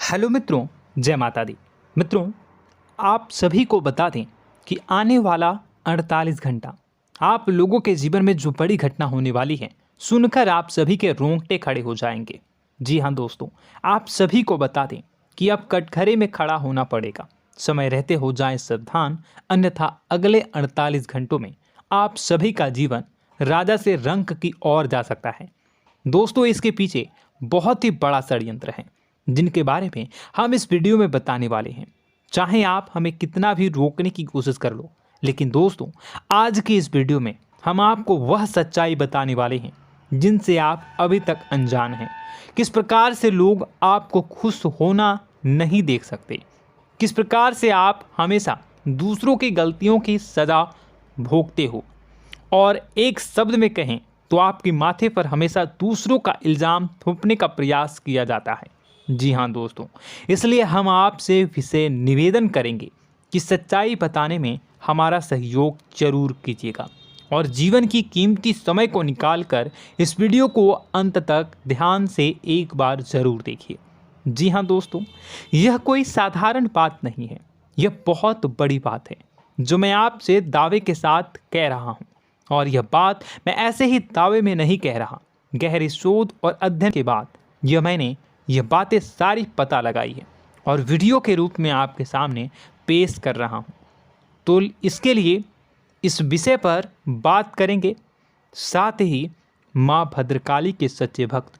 Hello मित्रों, जय माता दी। मित्रों, आप सभी को बता दें कि आने वाला 48 घंटा आप लोगों के जीवन में जो बड़ी घटना होने वाली है, सुनकर आप सभी के रोंगटे खड़े हो जाएंगे। जी हाँ दोस्तों, आप सभी को बता दें कि अब कटघरे में खड़ा होना पड़ेगा। समय रहते हो जाएं सावधान, अन्यथा अगले 48 घंटों में आप सभी का जीवन राजा से रंक की ओर जा सकता है। दोस्तों, इसके पीछे बहुत ही बड़ा षड्यंत्र है जिनके बारे में हम इस वीडियो में बताने वाले हैं। चाहे आप हमें कितना भी रोकने की कोशिश कर लो, लेकिन दोस्तों आज की इस वीडियो में हम आपको वह सच्चाई बताने वाले हैं जिनसे आप अभी तक अनजान हैं। किस प्रकार से लोग आपको खुश होना नहीं देख सकते, किस प्रकार से आप हमेशा दूसरों की गलतियों की सज़ा भोगते हो, और एक शब्द में कहें तो आपके माथे पर हमेशा दूसरों का इल्ज़ाम थोपने का प्रयास किया जाता है। जी हाँ दोस्तों, इसलिए हम आपसे विशेष निवेदन करेंगे कि सच्चाई बताने में हमारा सहयोग जरूर कीजिएगा और जीवन की कीमती समय को निकालकर इस वीडियो को अंत तक ध्यान से एक बार ज़रूर देखिए। जी हाँ दोस्तों, यह कोई साधारण बात नहीं है, यह बहुत बड़ी बात है जो मैं आपसे दावे के साथ कह रहा हूँ। और यह बात मैं ऐसे ही दावे में नहीं कह रहा, गहरी शोध और अध्ययन के बाद मैंने यह बातें सारी पता लगाई है और वीडियो के रूप में आपके सामने पेश कर रहा हूँ। तो इसके लिए इस विषय पर बात करेंगे। साथ ही माँ भद्रकाली के सच्चे भक्त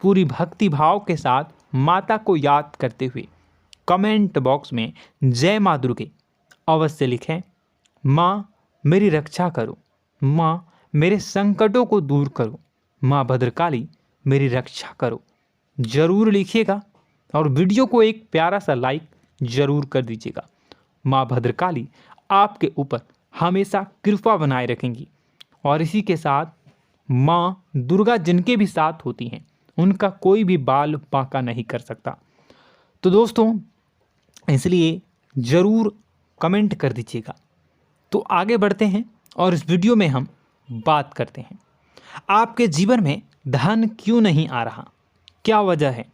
पूरी भक्ति भाव के साथ माता को याद करते हुए कमेंट बॉक्स में जय माँ दुर्गे अवश्य लिखें। माँ मेरी रक्षा करो, माँ मेरे संकटों को दूर करो, माँ भद्रकाली मेरी रक्षा करो, ज़रूर लिखिएगा और वीडियो को एक प्यारा सा लाइक ज़रूर कर दीजिएगा। माँ भद्रकाली आपके ऊपर हमेशा कृपा बनाए रखेंगी और इसी के साथ माँ दुर्गा जिनके भी साथ होती हैं उनका कोई भी बाल बांका नहीं कर सकता। तो दोस्तों, इसलिए ज़रूर कमेंट कर दीजिएगा। तो आगे बढ़ते हैं और इस वीडियो में हम बात करते हैं, आपके जीवन में धन क्यों नहीं आ रहा, क्या वजह है।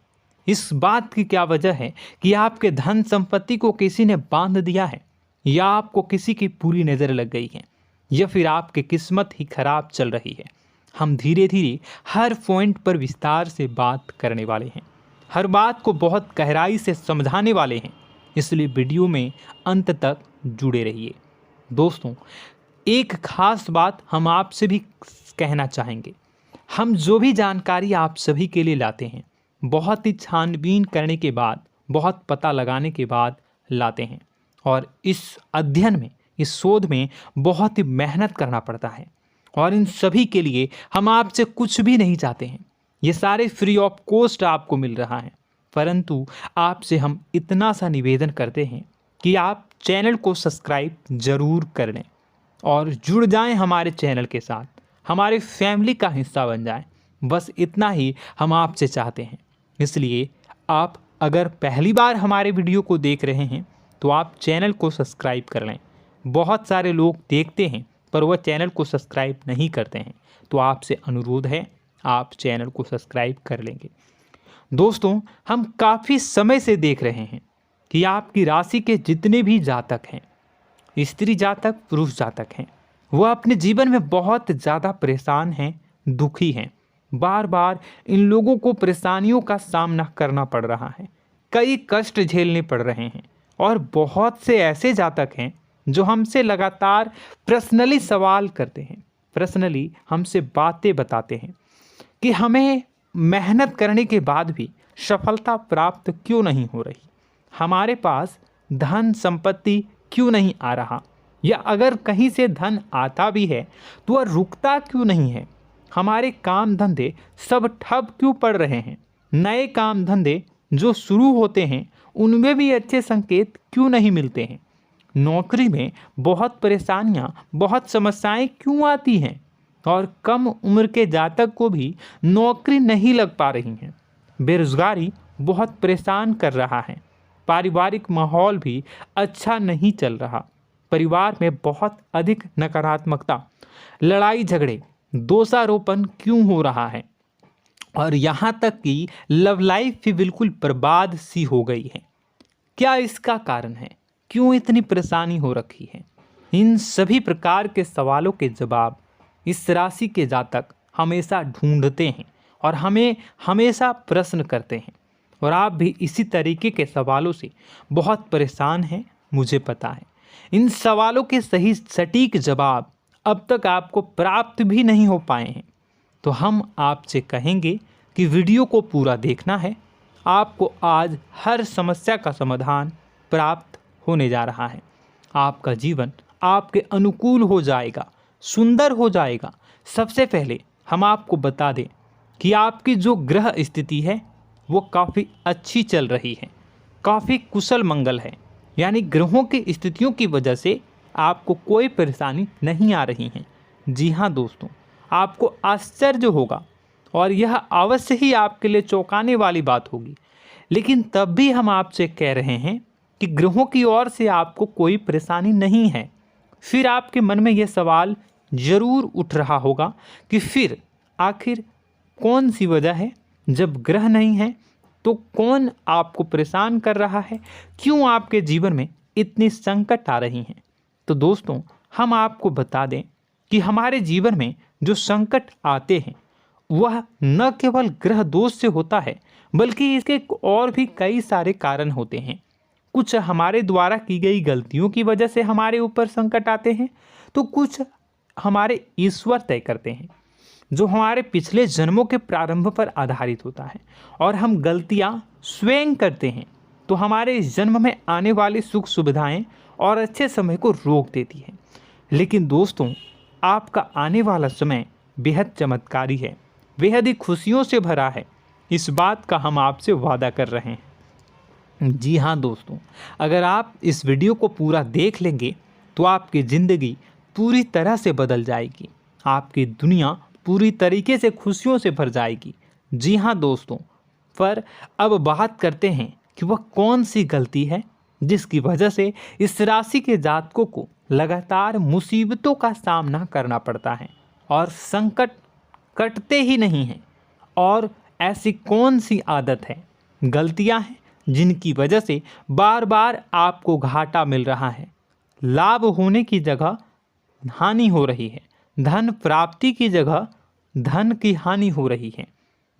इस बात की क्या वजह है कि आपके धन संपत्ति को किसी ने बांध दिया है, या आपको किसी की पूरी नज़र लग गई है, या फिर आपकी किस्मत ही खराब चल रही है। हम धीरे धीरे हर पॉइंट पर विस्तार से बात करने वाले हैं, हर बात को बहुत गहराई से समझाने वाले हैं, इसलिए वीडियो में अंत तक जुड़े रहिए। दोस्तों, एक खास बात हम आपसे भी कहना चाहेंगे, हम जो भी जानकारी आप सभी के लिए लाते हैं बहुत ही छानबीन करने के बाद, बहुत पता लगाने के बाद लाते हैं, और इस अध्ययन में, इस शोध में बहुत ही मेहनत करना पड़ता है। और इन सभी के लिए हम आपसे कुछ भी नहीं चाहते हैं, ये सारे फ्री ऑफ कॉस्ट आपको मिल रहा है, परंतु आपसे हम इतना सा निवेदन करते हैं कि आप चैनल को सब्सक्राइब ज़रूर कर लें और जुड़ जाएं हमारे चैनल के साथ, हमारे फैमिली का हिस्सा बन जाएं। बस इतना ही हम आपसे चाहते हैं। इसलिए आप अगर पहली बार हमारे वीडियो को देख रहे हैं तो आप चैनल को सब्सक्राइब कर लें। बहुत सारे लोग देखते हैं पर वह चैनल को सब्सक्राइब नहीं करते हैं, तो आपसे अनुरोध है आप चैनल को सब्सक्राइब कर लेंगे। दोस्तों, हम काफ़ी समय से देख रहे हैं कि आपकी राशि के जितने भी जातक हैं, स्त्री जातक पुरुष जातक हैं, वह अपने जीवन में बहुत ज़्यादा परेशान हैं, दुखी हैं। बार बार इन लोगों को परेशानियों का सामना करना पड़ रहा है, कई कष्ट झेलने पड़ रहे हैं, और बहुत से ऐसे जातक हैं जो हमसे लगातार पर्सनली सवाल करते हैं, पर्सनली हमसे बातें बताते हैं कि हमें मेहनत करने के बाद भी सफलता प्राप्त क्यों नहीं हो रही, हमारे पास धन संपत्ति क्यों नहीं आ रहा, या अगर कहीं से धन आता भी है तो वह रुकता क्यों नहीं है, हमारे काम धंधे सब ठप क्यों पड़ रहे हैं, नए काम धंधे जो शुरू होते हैं उनमें भी अच्छे संकेत क्यों नहीं मिलते हैं, नौकरी में बहुत परेशानियां, बहुत समस्याएं क्यों आती हैं, और कम उम्र के जातक को भी नौकरी नहीं लग पा रही हैं, बेरोजगारी बहुत परेशान कर रहा है, पारिवारिक माहौल भी अच्छा नहीं चल रहा, परिवार में बहुत अधिक नकारात्मकता, लड़ाई झगड़े, दोषारोपण क्यों हो रहा है, और यहाँ तक कि लव लाइफ भी बिल्कुल बर्बाद सी हो गई है। क्या इसका कारण है? क्यों इतनी परेशानी हो रखी है? इन सभी प्रकार के सवालों के जवाब इस राशि के जातक हमेशा ढूंढते हैं और हमें हमेशा प्रश्न करते हैं। और आप भी इसी तरीके के सवालों से बहुत परेशान हैं, मुझे पता है। इन सवालों के सही सटीक जवाब अब तक आपको प्राप्त भी नहीं हो पाए हैं, तो हम आपसे कहेंगे कि वीडियो को पूरा देखना है। आपको आज हर समस्या का समाधान प्राप्त होने जा रहा है। आपका जीवन आपके अनुकूल हो जाएगा, सुंदर हो जाएगा। सबसे पहले हम आपको बता दें कि आपकी जो ग्रह स्थिति है वो काफ़ी अच्छी चल रही है, काफ़ी कुशल मंगल है। यानी ग्रहों की स्थितियों की वजह से आपको कोई परेशानी नहीं आ रही है। जी हाँ दोस्तों, आपको आश्चर्य होगा और यह अवश्य ही आपके लिए चौंकाने वाली बात होगी, लेकिन तब भी हम आपसे कह रहे हैं कि ग्रहों की ओर से आपको कोई परेशानी नहीं है। फिर आपके मन में यह सवाल जरूर उठ रहा होगा कि फिर आखिर कौन सी वजह है? जब ग्रह नहीं है तो कौन आपको परेशान कर रहा है? क्यों आपके जीवन में इतनी संकट आ रही हैं? तो दोस्तों, हम आपको बता दें कि हमारे जीवन में जो संकट आते हैं वह न केवल ग्रह दोष से होता है, बल्कि इसके और भी कई सारे कारण होते हैं। कुछ हमारे द्वारा की गई गलतियों की वजह से हमारे ऊपर संकट आते हैं, तो कुछ हमारे ईश्वर तय करते हैं, जो हमारे पिछले जन्मों के प्रारंभ पर आधारित होता है। और हम गलतियां स्वयं करते हैं तो हमारे इस जन्म में आने वाली सुख सुविधाएं और अच्छे समय को रोक देती है। लेकिन दोस्तों, आपका आने वाला समय बेहद चमत्कारी है, बेहद ही खुशियों से भरा है। इस बात का हम आपसे वादा कर रहे हैं। जी हाँ दोस्तों, अगर आप इस वीडियो को पूरा देख लेंगे तो आपकी ज़िंदगी पूरी तरह से बदल जाएगी, आपकी दुनिया पूरी तरीके से खुशियों से भर जाएगी। जी हाँ दोस्तों, पर अब बात करते हैं कि वह कौन सी गलती है जिसकी वजह से इस राशि के जातकों को लगातार मुसीबतों का सामना करना पड़ता है और संकट कटते ही नहीं हैं। और ऐसी कौन सी आदत है, गलतियां हैं जिनकी वजह से बार बार आपको घाटा मिल रहा है, लाभ होने की जगह हानि हो रही है, धन प्राप्ति की जगह धन की हानि हो रही है,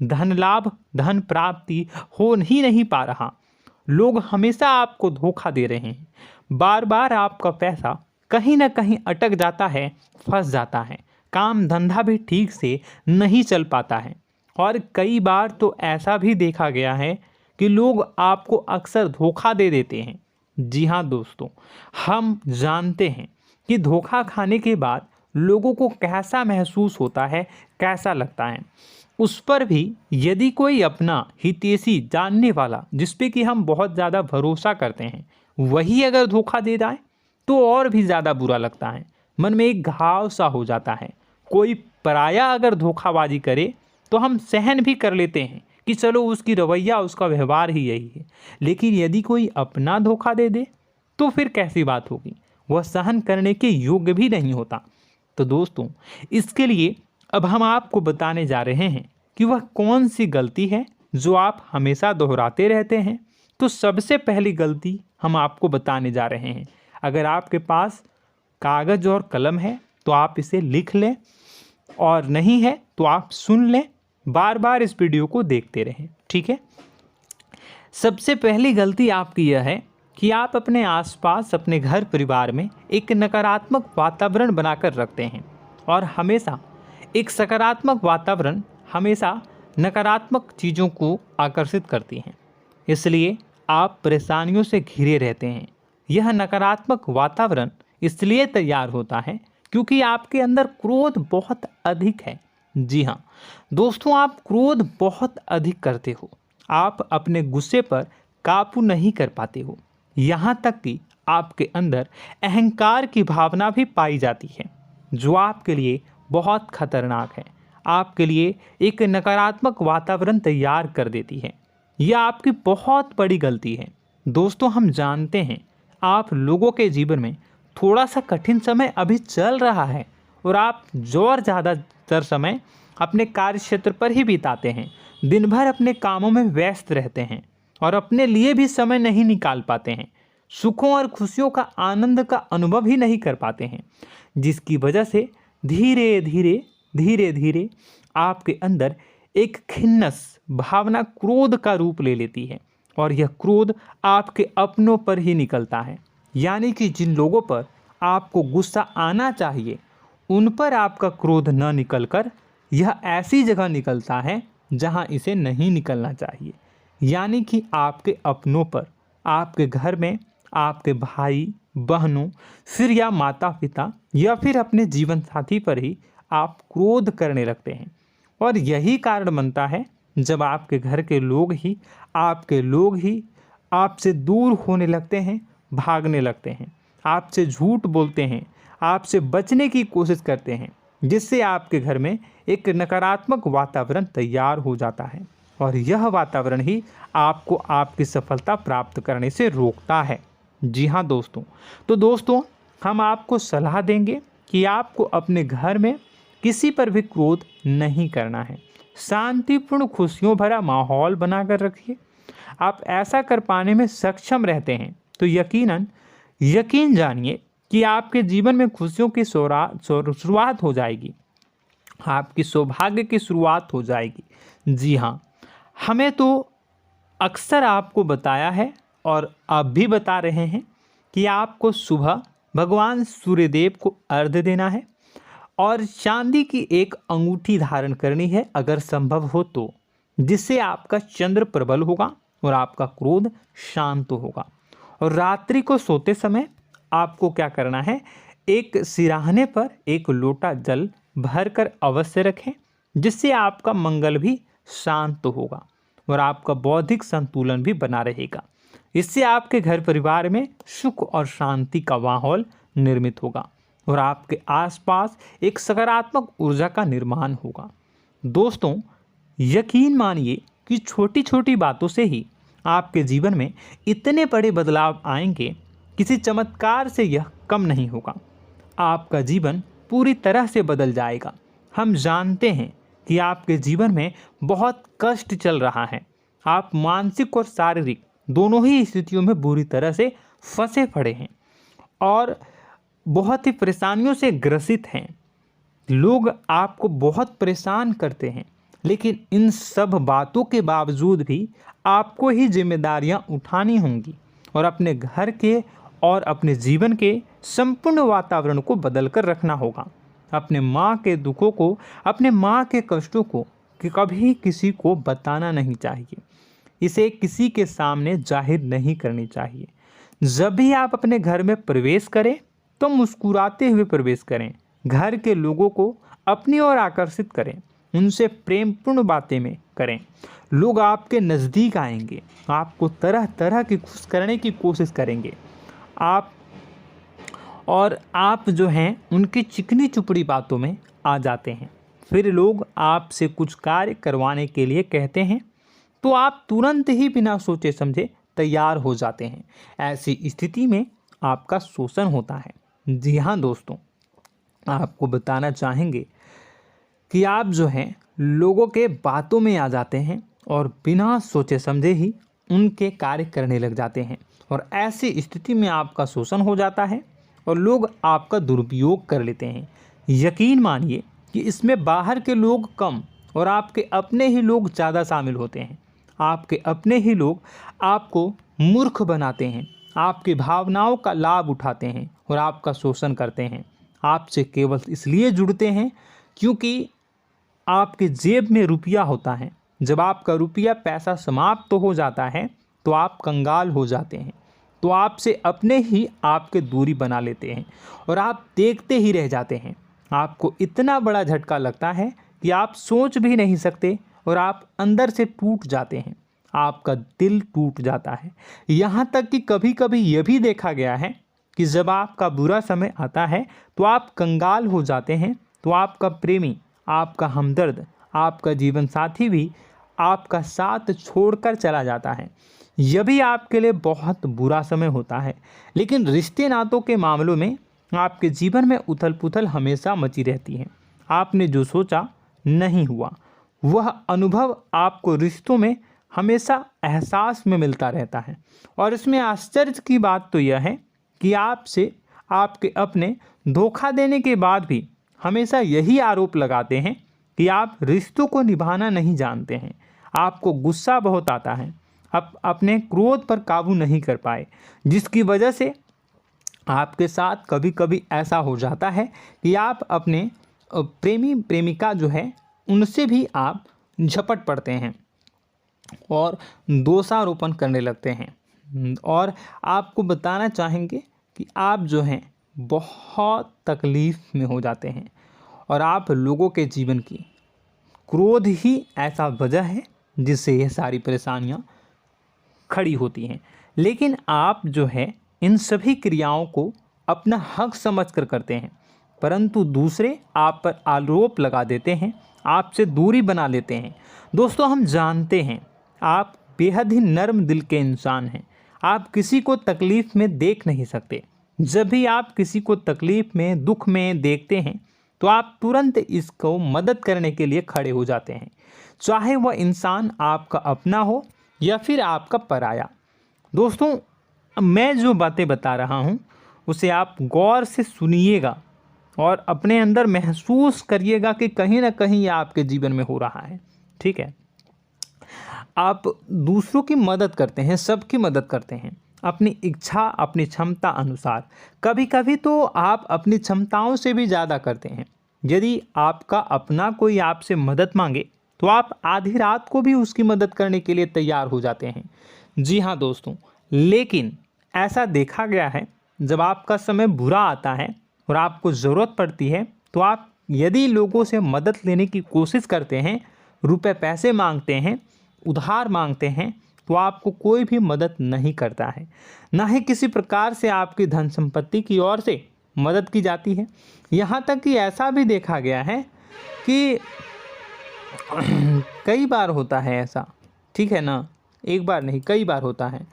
धन लाभ धन प्राप्ति हो ही नहीं पा रहा, लोग हमेशा आपको धोखा दे रहे हैं, बार बार आपका पैसा कहीं ना कहीं अटक जाता है, फंस जाता है, काम धंधा भी ठीक से नहीं चल पाता है। और कई बार तो ऐसा भी देखा गया है कि लोग आपको अक्सर धोखा दे देते हैं। जी हाँ दोस्तों, हम जानते हैं कि धोखा खाने के बाद लोगों को कैसा महसूस होता है, कैसा लगता है। उस पर भी यदि कोई अपना हितैषी जानने वाला, जिस पे कि हम बहुत ज़्यादा भरोसा करते हैं, वही अगर धोखा दे जाए तो और भी ज़्यादा बुरा लगता है, मन में एक घाव सा हो जाता है। कोई पराया अगर धोखाबाजी करे तो हम सहन भी कर लेते हैं कि चलो उसकी रवैया, उसका व्यवहार ही यही है। लेकिन यदि कोई अपना धोखा दे दे तो फिर कैसी बात होगी, वह सहन करने के योग्य भी नहीं होता। तो दोस्तों, इसके लिए अब हम आपको बताने जा रहे हैं कि वह कौन सी गलती है जो आप हमेशा दोहराते रहते हैं। तो सबसे पहली गलती हम आपको बताने जा रहे हैं। अगर आपके पास कागज़ और कलम है तो आप इसे लिख लें, और नहीं है तो आप सुन लें, बार बार इस वीडियो को देखते रहें, ठीक है। सबसे पहली गलती आपकी यह है कि आप अपने आसपास, अपने घर परिवार में एक नकारात्मक वातावरण बनाकर रखते हैं। और हमेशा एक सकारात्मक वातावरण हमेशा नकारात्मक चीज़ों को आकर्षित करती हैं, इसलिए आप परेशानियों से घिरे रहते हैं। यह नकारात्मक वातावरण इसलिए तैयार होता है क्योंकि आपके अंदर क्रोध बहुत अधिक है। जी हाँ दोस्तों, आप क्रोध बहुत अधिक करते हो, आप अपने गुस्से पर काबू नहीं कर पाते हो, यहाँ तक कि आपके अंदर अहंकार की भावना भी पाई जाती है, जो आपके लिए बहुत खतरनाक है, आपके लिए एक नकारात्मक वातावरण तैयार कर देती है। यह आपकी बहुत बड़ी गलती है। दोस्तों, हम जानते हैं आप लोगों के जीवन में थोड़ा सा कठिन समय अभी चल रहा है और आप और ज़्यादातर समय अपने कार्य क्षेत्र पर ही बिताते हैं, दिन भर अपने कामों में व्यस्त रहते हैं और अपने लिए भी समय नहीं निकाल पाते हैं, सुखों और खुशियों का आनंद का अनुभव ही नहीं कर पाते हैं, जिसकी वजह से धीरे धीरे धीरे धीरे आपके अंदर एक खिन्नस भावना क्रोध का रूप ले लेती है और यह क्रोध आपके अपनों पर ही निकलता है। यानी कि जिन लोगों पर आपको गुस्सा आना चाहिए उन पर आपका क्रोध न निकलकर यह ऐसी जगह निकलता है जहां इसे नहीं निकलना चाहिए। यानी कि आपके अपनों पर, आपके घर में, आपके भाई बहनों, फिर या माता पिता या फिर अपने जीवन साथी पर ही आप क्रोध करने लगते हैं। और यही कारण बनता है जब आपके घर के लोग ही आपसे दूर होने लगते हैं, भागने लगते हैं, आपसे झूठ बोलते हैं, आपसे बचने की कोशिश करते हैं, जिससे आपके घर में एक नकारात्मक वातावरण तैयार हो जाता है और यह वातावरण ही आपको आपकी सफलता प्राप्त करने से रोकता है। जी हाँ दोस्तों, तो दोस्तों हम आपको सलाह देंगे कि आपको अपने घर में किसी पर भी क्रोध नहीं करना है। शांतिपूर्ण खुशियों भरा माहौल बनाकर रखिए। आप ऐसा कर पाने में सक्षम रहते हैं तो यकीन जानिए कि आपके जीवन में खुशियों की शुरुआत हो जाएगी, आपकी सौभाग्य की शुरुआत हो जाएगी। जी हाँ, हमें तो अक्सर आपको बताया है और आप भी बता रहे हैं कि आपको सुबह भगवान सूर्यदेव को अर्घ्य देना है और चांदी की एक अंगूठी धारण करनी है अगर संभव हो तो, जिससे आपका चंद्र प्रबल होगा और आपका क्रोध शांत होगा। और रात्रि को सोते समय आपको क्या करना है, एक सिराहने पर एक लोटा जल भरकर अवश्य रखें, जिससे आपका मंगल भी शांत होगा और आपका बौद्धिक संतुलन भी बना रहेगा। इससे आपके घर परिवार में सुख और शांति का माहौल निर्मित होगा और आपके आसपास एक सकारात्मक ऊर्जा का निर्माण होगा। दोस्तों यकीन मानिए कि छोटी छोटी बातों से ही आपके जीवन में इतने बड़े बदलाव आएंगे, किसी चमत्कार से यह कम नहीं होगा। आपका जीवन पूरी तरह से बदल जाएगा। हम जानते हैं कि आपके जीवन में बहुत कष्ट चल रहा है, आप मानसिक और शारीरिक दोनों ही स्थितियों में बुरी तरह से फंसे पड़े हैं और बहुत ही परेशानियों से ग्रसित हैं। लोग आपको बहुत परेशान करते हैं, लेकिन इन सब बातों के बावजूद भी आपको ही जिम्मेदारियां उठानी होंगी और अपने घर के और अपने जीवन के संपूर्ण वातावरण को बदल कर रखना होगा। अपने माँ के दुखों को, अपने माँ के कष्टों को कभी किसी को बताना नहीं चाहिए, इसे किसी के सामने जाहिर नहीं करनी चाहिए। जब भी आप अपने घर में प्रवेश करें तो मुस्कुराते हुए प्रवेश करें, घर के लोगों को अपनी ओर आकर्षित करें, उनसे प्रेमपूर्ण बातें में करें। लोग आपके नज़दीक आएंगे, आपको तरह तरह की खुश करने की कोशिश करेंगे। आप जो हैं उनकी चिकनी चुपड़ी बातों में आ जाते हैं। फिर लोग आपसे कुछ कार्य करवाने के लिए कहते हैं तो आप तुरंत ही बिना सोचे समझे तैयार हो जाते हैं। ऐसी स्थिति में आपका शोषण होता है। जी हाँ दोस्तों, आपको बताना चाहेंगे कि आप जो हैं लोगों के बातों में आ जाते हैं और बिना सोचे समझे ही उनके कार्य करने लग जाते हैं और ऐसी स्थिति में आपका शोषण हो जाता है और लोग आपका दुरुपयोग कर लेते हैं। यकीन मानिए कि इसमें बाहर के लोग कम और आपके अपने ही लोग ज़्यादा शामिल होते हैं। आपके अपने ही लोग आपको मूर्ख बनाते हैं, आपकी भावनाओं का लाभ उठाते हैं और आपका शोषण करते हैं। आपसे केवल इसलिए जुड़ते हैं क्योंकि आपके जेब में रुपया होता है। जब आपका रुपया पैसा समाप्त हो जाता है तो आप कंगाल हो जाते हैं, तो आपसे अपने ही आपके दूरी बना लेते हैं और आप देखते ही रह जाते हैं। आपको इतना बड़ा झटका लगता है कि आप सोच भी नहीं सकते और आप अंदर से टूट जाते हैं, आपका दिल टूट जाता है। यहाँ तक कि कभी कभी यह भी देखा गया है कि जब आपका बुरा समय आता है तो आप कंगाल हो जाते हैं, तो आपका प्रेमी, आपका हमदर्द, आपका जीवन साथी भी आपका साथ छोड़कर चला जाता है। यह भी आपके लिए बहुत बुरा समय होता है। लेकिन रिश्ते नातों के मामलों में आपके जीवन में उथल पुथल हमेशा मची रहती है। आपने जो सोचा, नहीं हुआ। वह अनुभव आपको रिश्तों में हमेशा एहसास में मिलता रहता है। और इसमें आश्चर्य की बात तो यह है कि आपसे आपके अपने धोखा देने के बाद भी हमेशा यही आरोप लगाते हैं कि आप रिश्तों को निभाना नहीं जानते हैं। आपको गुस्सा बहुत आता है, आप अपने क्रोध पर काबू नहीं कर पाए, जिसकी वजह से आपके साथ कभी कभी ऐसा हो जाता है कि आप अपने प्रेमी प्रेमिका जो है उनसे भी आप झपट पड़ते हैं और दोषारोपण करने लगते हैं। और आपको बताना चाहेंगे कि आप जो हैं बहुत तकलीफ़ में हो जाते हैं और आप लोगों के जीवन की क्रोध ही ऐसा वजह है जिससे यह सारी परेशानियां खड़ी होती हैं। लेकिन आप जो है इन सभी क्रियाओं को अपना हक समझकर करते हैं, परंतु दूसरे आप पर आरोप लगा देते हैं, आपसे दूरी बना लेते हैं। दोस्तों, हम जानते हैं आप बेहद ही नर्म दिल के इंसान हैं। आप किसी को तकलीफ़ में देख नहीं सकते। जब भी आप किसी को तकलीफ़ में, दुख में देखते हैं तो आप तुरंत इसको मदद करने के लिए खड़े हो जाते हैं, चाहे वह इंसान आपका अपना हो या फिर आपका पराया। दोस्तों, मैं जो बातें बता रहा हूँ उसे आप गौर से सुनिएगा और अपने अंदर महसूस करिएगा कि कहीं ना कहीं यह आपके जीवन में हो रहा है। ठीक है, आप दूसरों की मदद करते हैं, सबकी मदद करते हैं अपनी इच्छा, अपनी क्षमता अनुसार। कभी कभी तो आप अपनी क्षमताओं से भी ज़्यादा करते हैं। यदि आपका अपना कोई आपसे मदद मांगे तो आप आधी रात को भी उसकी मदद करने के लिए तैयार हो जाते हैं। जी हाँ दोस्तों, लेकिन ऐसा देखा गया है जब आपका समय बुरा आता है और आपको ज़रूरत पड़ती है तो आप यदि लोगों से मदद लेने की कोशिश करते हैं, रुपए पैसे मांगते हैं, उधार मांगते हैं, तो आपको कोई भी मदद नहीं करता है। ना ही किसी प्रकार से आपकी धन संपत्ति की ओर से मदद की जाती है। यहाँ तक कि ऐसा भी देखा गया है कि कई बार होता है ऐसा, ठीक है ना, एक बार नहीं कई बार होता है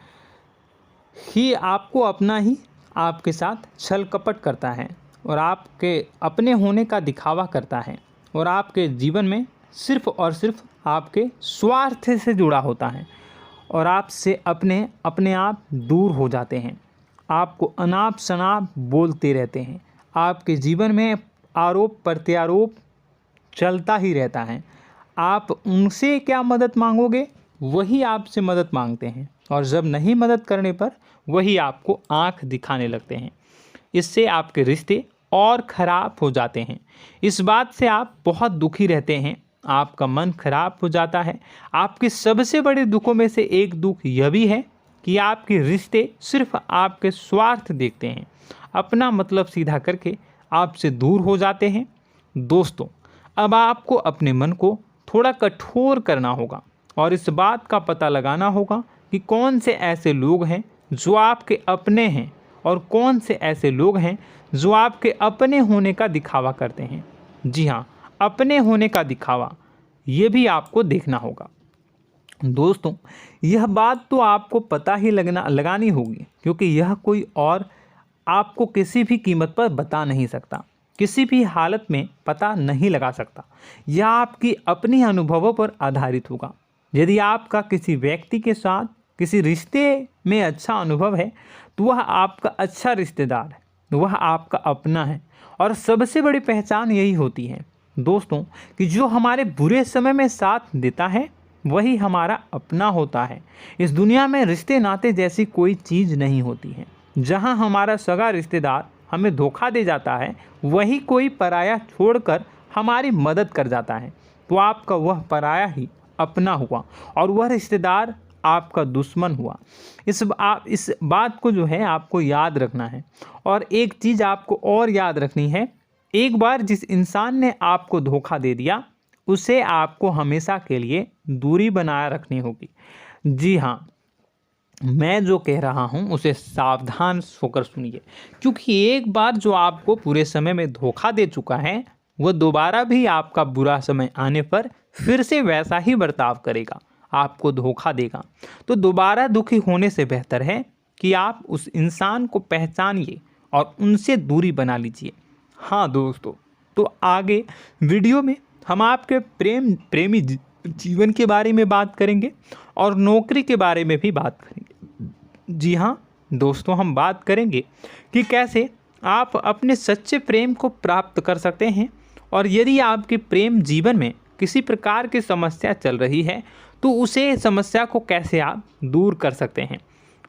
कि आपको अपना ही आपके साथ छल कपट करता है और आपके अपने होने का दिखावा करता है और आपके जीवन में सिर्फ और सिर्फ आपके स्वार्थ से जुड़ा होता है और आपसे अपने आप दूर हो जाते हैं। आपको अनाप शनाप बोलते रहते हैं। आपके जीवन में आरोप प्रत्यारोप चलता ही रहता है। आप उनसे क्या मदद मांगोगे, वही आपसे मदद मांगते हैं और जब नहीं मदद करने पर वही आपको आंख दिखाने लगते हैं। इससे आपके रिश्ते और ख़राब हो जाते हैं। इस बात से आप बहुत दुखी रहते हैं, आपका मन खराब हो जाता है। आपके सबसे बड़े दुखों में से एक दुख यह भी है कि आपके रिश्ते सिर्फ आपके स्वार्थ देखते हैं, अपना मतलब सीधा करके आपसे दूर हो जाते हैं। दोस्तों, अब आपको अपने मन को थोड़ा कठोर करना होगा और इस बात का पता लगाना होगा कि कौन से ऐसे लोग हैं जो आपके अपने हैं और कौन से ऐसे लोग हैं जो आपके अपने होने का दिखावा करते हैं। जी हाँ, अपने होने का दिखावा, ये भी आपको देखना होगा। दोस्तों, यह बात तो आपको पता ही लगानी होगी, क्योंकि यह कोई और आपको किसी भी कीमत पर बता नहीं सकता, किसी भी हालत में पता नहीं लगा सकता। यह आपकी अपनी अनुभवों पर आधारित होगा। यदि आपका किसी व्यक्ति के साथ किसी रिश्ते में अच्छा अनुभव है तो वह आपका अच्छा रिश्तेदार है, वह आपका अपना है। और सबसे बड़ी पहचान यही होती है दोस्तों कि जो हमारे बुरे समय में साथ देता है वही हमारा अपना होता है। इस दुनिया में रिश्ते नाते जैसी कोई चीज़ नहीं होती है। जहां हमारा सगा रिश्तेदार हमें धोखा दे जाता है, वही कोई पराया छोड़कर हमारी मदद कर जाता है, तो आपका वह पराया ही अपना हुआ और वह रिश्तेदार आपका दुश्मन हुआ। इस बात को जो है आपको याद रखना है। और एक चीज़ आपको और याद रखनी है, एक बार जिस इंसान ने आपको धोखा दे दिया उसे आपको हमेशा के लिए दूरी बनाए रखनी होगी। जी हाँ, मैं जो कह रहा हूँ उसे सावधान होकर सुनिए, क्योंकि एक बार जो आपको पूरे समय में धोखा दे चुका है वह दोबारा भी आपका बुरा समय आने पर फिर से वैसा ही बर्ताव करेगा, आपको धोखा देगा। तो दोबारा दुखी होने से बेहतर है कि आप उस इंसान को पहचानिए और उनसे दूरी बना लीजिए। हाँ दोस्तों, तो आगे वीडियो में हम आपके प्रेमी जीवन के बारे में बात करेंगे और नौकरी के बारे में भी बात करेंगे। जी हाँ दोस्तों, हम बात करेंगे कि कैसे आप अपने सच्चे प्रेम को प्राप्त कर सकते हैं, और यदि आपके प्रेम जीवन में किसी प्रकार की समस्या चल रही है तो उसे समस्या को कैसे आप दूर कर सकते हैं।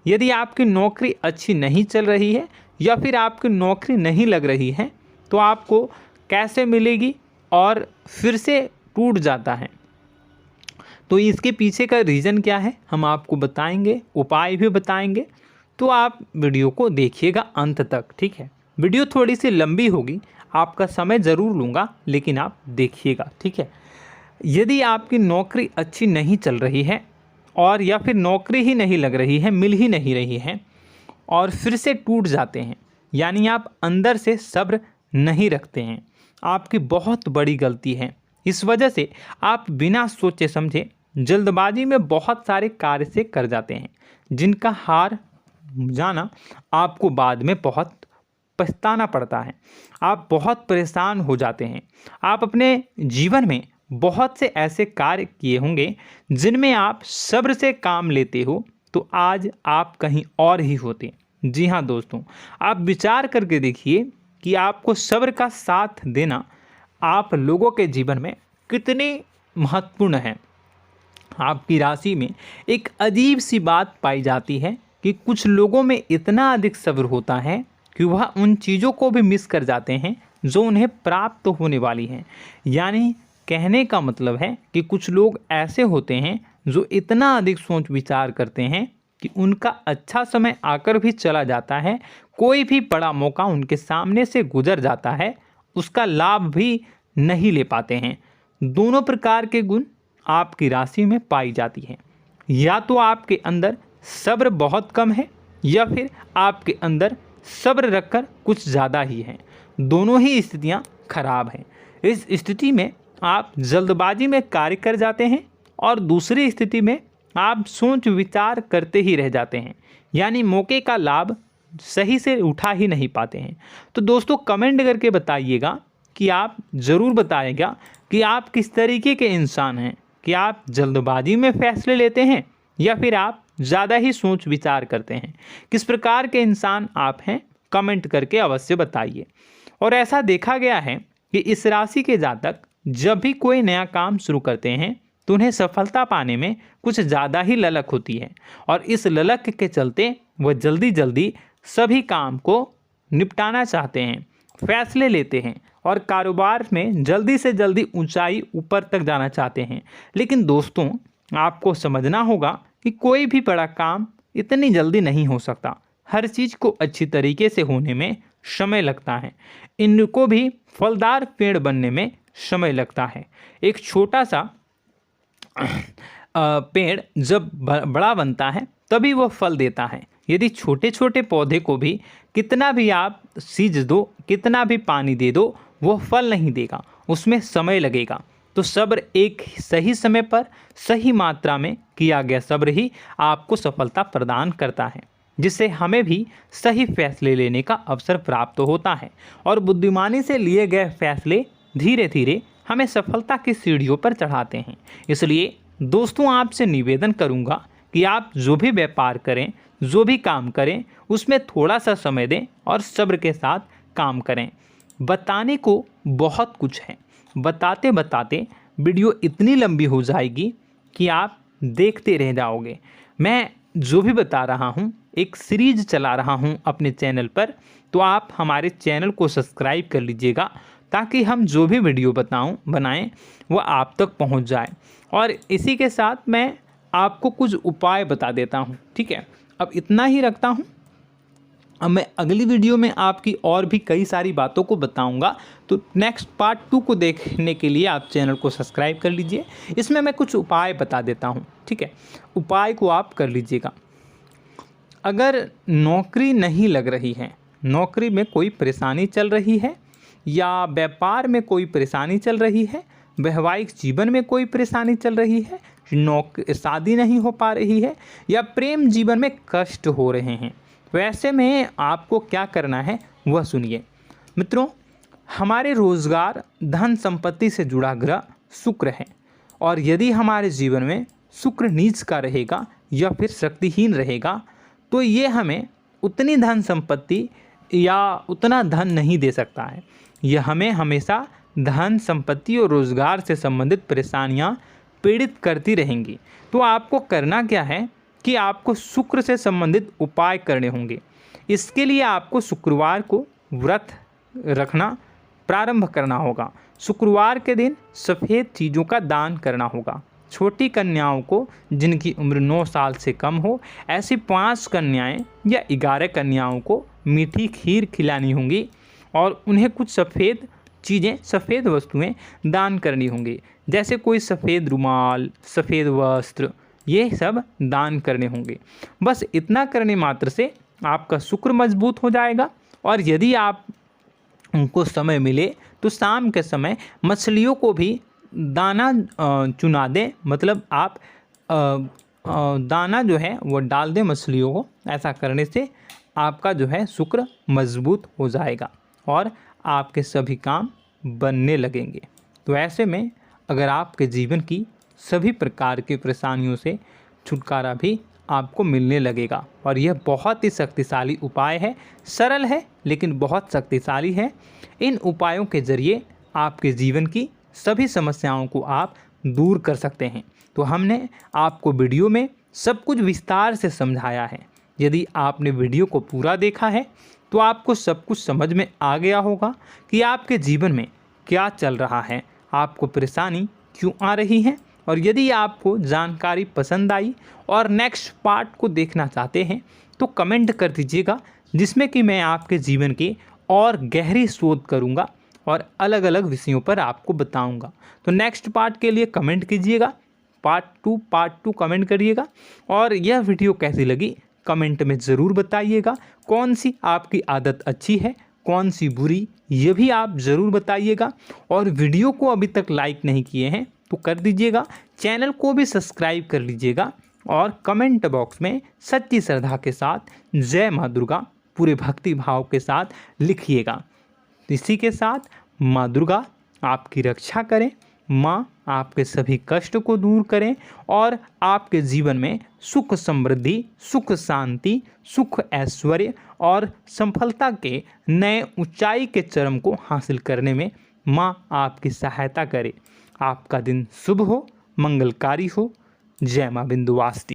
यदि आपकी नौकरी अच्छी नहीं चल रही है या फिर आपकी नौकरी नहीं लग रही है तो आपको कैसे मिलेगी और फिर से टूट जाता है, तो इसके पीछे का रीज़न क्या है हम आपको बताएंगे, उपाय भी बताएंगे। तो आप वीडियो को देखिएगा अंत तक, ठीक है। वीडियो थोड़ी सी लंबी होगी, आपका समय ज़रूर लूँगा, लेकिन आप देखिएगा, ठीक है। यदि आपकी नौकरी अच्छी नहीं चल रही है और या फिर नौकरी ही नहीं लग रही है, मिल ही नहीं रही है और फिर से टूट जाते हैं, यानी आप अंदर से सब्र नहीं रखते हैं, आपकी बहुत बड़ी गलती है। इस वजह से आप बिना सोचे समझे जल्दबाजी में बहुत सारे कार्य से कर जाते हैं, जिनका हार जाना आपको बाद में बहुत पछताना पड़ता है। आप बहुत परेशान हो जाते हैं। आप अपने जीवन में बहुत से ऐसे कार्य किए होंगे जिनमें आप सब्र से काम लेते हो, तो आज आप कहीं और ही होते। जी हाँ दोस्तों, आप विचार करके देखिए कि आपको सब्र का साथ देना आप लोगों के जीवन में कितने महत्वपूर्ण है। आपकी राशि में एक अजीब सी बात पाई जाती है कि कुछ लोगों में इतना अधिक सब्र होता है कि वह उन चीज़ों को भी मिस कर जाते हैं जो उन्हें प्राप्त होने वाली हैं। यानी कहने का मतलब है कि कुछ लोग ऐसे होते हैं जो इतना अधिक सोच विचार करते हैं कि उनका अच्छा समय आकर भी चला जाता है, कोई भी बड़ा मौका उनके सामने से गुजर जाता है, उसका लाभ भी नहीं ले पाते हैं। दोनों प्रकार के गुण आपकी राशि में पाई जाती हैं। या तो आपके अंदर सब्र बहुत कम है या फिर आपके अंदर सब्र रखकर कुछ ज़्यादा ही है। दोनों ही स्थितियाँ खराब हैं। इस स्थिति में आप जल्दबाजी में कार्य कर जाते हैं और दूसरी स्थिति में आप सोच विचार करते ही रह जाते हैं, यानी मौके का लाभ सही से उठा ही नहीं पाते हैं। तो दोस्तों कमेंट करके बताइएगा कि आप ज़रूर बताइएगा कि आप किस तरीके के इंसान हैं, कि आप जल्दबाजी में फैसले लेते हैं या फिर आप ज़्यादा ही सोच विचार करते हैं। किस प्रकार के इंसान आप हैं, कमेंट करके अवश्य बताइए। और ऐसा देखा गया है कि इस राशि के जातक जब भी कोई नया काम शुरू करते हैं तो उन्हें सफलता पाने में कुछ ज़्यादा ही ललक होती है, और इस ललक के चलते वह जल्दी जल्दी सभी काम को निपटाना चाहते हैं, फैसले लेते हैं और कारोबार में जल्दी से जल्दी ऊंचाई ऊपर तक जाना चाहते हैं। लेकिन दोस्तों आपको समझना होगा कि कोई भी बड़ा काम इतनी जल्दी नहीं हो सकता। हर चीज़ को अच्छी तरीके से होने में समय लगता है। इनको भी फलदार पेड़ बनने में समय लगता है। एक छोटा सा पेड़ जब बड़ा बनता है तभी वो फल देता है। यदि छोटे छोटे पौधे को भी कितना भी आप सींच दो, कितना भी पानी दे दो, वो फल नहीं देगा, उसमें समय लगेगा। तो सब्र एक सही समय पर सही मात्रा में किया गया सब्र ही आपको सफलता प्रदान करता है, जिससे हमें भी सही फैसले लेने का अवसर प्राप्त होता है। और बुद्धिमानी से लिए गए फैसले धीरे धीरे हमें सफलता की सीढ़ियों पर चढ़ाते हैं। इसलिए दोस्तों आपसे निवेदन करूंगा कि आप जो भी व्यापार करें, जो भी काम करें, उसमें थोड़ा सा समय दें और सब्र के साथ काम करें। बताने को बहुत कुछ है, बताते बताते वीडियो इतनी लंबी हो जाएगी कि आप देखते रह जाओगे। मैं जो भी बता रहा हूँ एक सीरीज चला रहा हूँ अपने चैनल पर, तो आप हमारे चैनल को सब्सक्राइब कर लीजिएगा ताकि हम जो भी वीडियो बनाएं वो आप तक पहुँच जाए। और इसी के साथ मैं आपको कुछ उपाय बता देता हूँ, ठीक है। अब इतना ही रखता हूँ। अब मैं अगली वीडियो में आपकी और भी कई सारी बातों को बताऊंगा। तो नेक्स्ट पार्ट 2 को देखने के लिए आप चैनल को सब्सक्राइब कर लीजिए। इसमें मैं कुछ उपाय बता देता हूं, ठीक है। उपाय को आप कर लीजिएगा। अगर नौकरी नहीं लग रही है, नौकरी में कोई परेशानी चल रही है, या व्यापार में कोई परेशानी चल रही है, वैवाहिक जीवन में कोई परेशानी चल रही है, शादी नहीं हो पा रही है, या प्रेम जीवन में कष्ट हो रहे हैं, वैसे में आपको क्या करना है वह सुनिए। मित्रों, हमारे रोजगार धन संपत्ति से जुड़ा ग्रह शुक्र है, और यदि हमारे जीवन में शुक्र नीच का रहेगा या फिर शक्तिहीन रहेगा तो ये हमें उतनी धन संपत्ति या उतना धन नहीं दे सकता है। यह हमें हमेशा धन संपत्ति और रोजगार से संबंधित परेशानियां पीड़ित करती रहेंगी। तो आपको करना क्या है कि आपको शुक्र से संबंधित उपाय करने होंगे। इसके लिए आपको शुक्रवार को व्रत रखना प्रारंभ करना होगा। शुक्रवार के दिन सफ़ेद चीज़ों का दान करना होगा। छोटी कन्याओं को जिनकी उम्र 9 साल से कम हो, ऐसी 5 कन्याएं या 11 कन्याओं को मीठी खीर खिलानी होंगी और उन्हें कुछ सफ़ेद चीज़ें, सफ़ेद वस्तुएं दान करनी होंगी, जैसे कोई सफ़ेद रुमाल, सफ़ेद वस्त्र, ये सब दान करने होंगे। बस इतना करने मात्र से आपका शुक्र मजबूत हो जाएगा। और यदि आप उनको समय मिले तो शाम के समय मछलियों को भी दाना चुना दें, मतलब आप दाना जो है वो डाल दें मछलियों को। ऐसा करने से आपका जो है शुक्र मजबूत हो जाएगा और आपके सभी काम बनने लगेंगे। तो ऐसे में अगर आपके जीवन की सभी प्रकार की परेशानियों से छुटकारा भी आपको मिलने लगेगा। और यह बहुत ही शक्तिशाली उपाय है, सरल है लेकिन बहुत शक्तिशाली है। इन उपायों के ज़रिए आपके जीवन की सभी समस्याओं को आप दूर कर सकते हैं। तो हमने आपको वीडियो में सब कुछ विस्तार से समझाया है। यदि आपने वीडियो को पूरा देखा है तो आपको सब कुछ समझ में आ गया होगा कि आपके जीवन में क्या चल रहा है, आपको परेशानी क्यों आ रही है। और यदि आपको जानकारी पसंद आई और नेक्स्ट पार्ट को देखना चाहते हैं तो कमेंट कर दीजिएगा, जिसमें कि मैं आपके जीवन की और गहरी शोध करूंगा और अलग अलग विषयों पर आपको बताऊंगा। तो नेक्स्ट पार्ट के लिए कमेंट कीजिएगा, पार्ट टू कमेंट करिएगा। और यह वीडियो कैसी लगी कमेंट में ज़रूर बताइएगा। कौन सी आपकी आदत अच्छी है, कौन सी बुरी, ये भी आप ज़रूर बताइएगा। और वीडियो को अभी तक लाइक नहीं किए हैं तो कर दीजिएगा, चैनल को भी सब्सक्राइब कर लीजिएगा और कमेंट बॉक्स में सच्ची श्रद्धा के साथ जय माँ दुर्गा पूरे भक्ति भाव के साथ लिखिएगा। इसी के साथ माँ दुर्गा आपकी रक्षा करें, माँ आपके कष्ट कष्ट को दूर करें और आपके जीवन में सुख समृद्धि, सुख शांति, सुख ऐश्वर्य और सफलता के नए ऊंचाई के चरम को हासिल करने में माँ आपकी सहायता करे। आपका दिन शुभ हो, मंगलकारी हो। जय माँ विंध्यवासिनी।